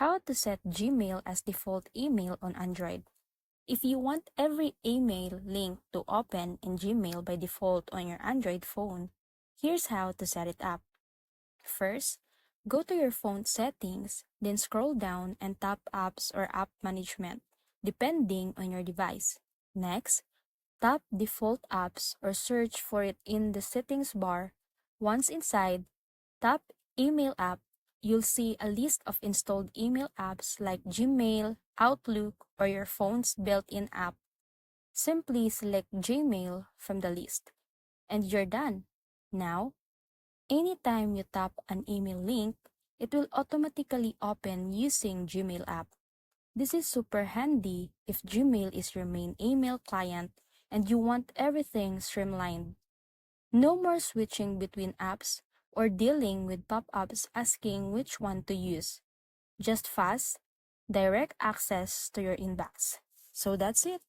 How to set Gmail as default email on Android. If you want every email link to open in Gmail by default on your Android phone, here's how to set it up. First, go to your phone settings, then scroll down and tap Apps or App Management, depending on your device. Next, tap Default Apps or search for it in the settings bar. Once inside, tap Email App. You'll see a list of installed email apps like Gmail, Outlook, or your phone's built-in app. Simply select Gmail from the list, and you're done. Now, anytime you tap an email link, it will automatically open using Gmail app. This is super handy if Gmail is your main email client and you want everything streamlined. No more switching between apps or dealing with pop-ups asking which one to use. Just fast, direct access to your inbox. So that's it.